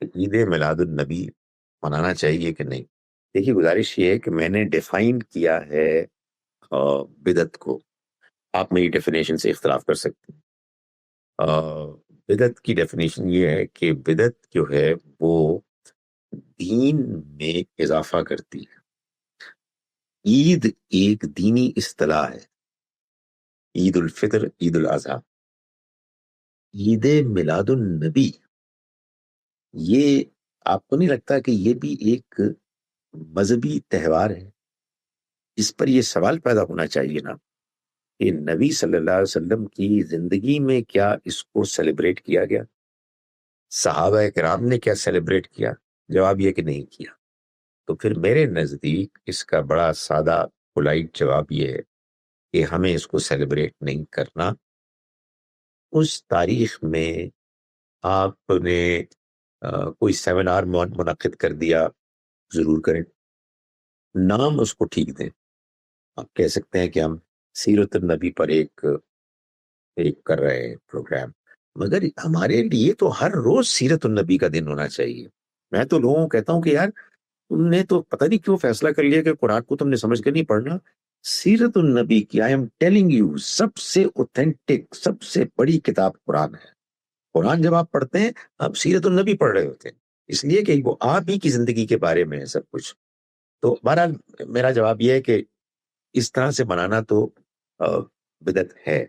عید میلاد النبی منانا چاہیے کہ نہیں؟ دیکھیے، گزارش یہ ہے کہ میں نے ڈیفائن کیا ہے بدعت کو. آپ میری ڈیفینیشن سے اختلاف کر سکتے ہیں. بدعت کی ڈیفینیشن یہ ہے کہ بدعت جو ہے وہ دین میں اضافہ کرتی ہے. عید ایک دینی اصطلاح ہے. عید الفطر، عید الاضحیٰ. عید میلاد النبی، یہ آپ کو نہیں لگتا کہ یہ بھی ایک مذہبی تہوار ہے؟ اس پر یہ سوال پیدا ہونا چاہیے نا کہ نبی صلی اللہ علیہ وسلم کی زندگی میں کیا اس کو سیلیبریٹ کیا گیا؟ صحابہ کرام نے کیا سیلیبریٹ کیا؟ جواب یہ کہ نہیں کیا. تو پھر میرے نزدیک اس کا بڑا سادہ پولائٹ جواب یہ ہے کہ ہمیں اس کو سیلیبریٹ نہیں کرنا. اس تاریخ میں آپ نے کوئی سیمینار منعقد کر دیا، ضرور کریں، نام اس کو ٹھیک دیں. آپ کہہ سکتے ہیں کہ ہم سیرت النبی پر ایک کر رہے ہیں پروگرام، مگر ہمارے لیے تو ہر روز سیرت النبی کا دن ہونا چاہیے. میں تو لوگوں کو کہتا ہوں کہ یار تم نے تو پتہ نہیں کیوں فیصلہ کر لیا کہ قرآن کو تم نے سمجھ کر نہیں پڑھنا. سیرت النبی کی آئی ایم ٹیلنگ یو سب سے اوتھینٹک، سب سے بڑی کتاب قرآن ہے. قرآن جب آپ پڑھتے ہیں آپ سیرت النبی پڑھ رہے ہوتے ہیں، اس لیے کہ وہ آپ ہی کی زندگی کے بارے میں ہے سب کچھ. تو بہرحال میرا جواب یہ ہے کہ اس طرح سے بنانا تو بدعت ہے.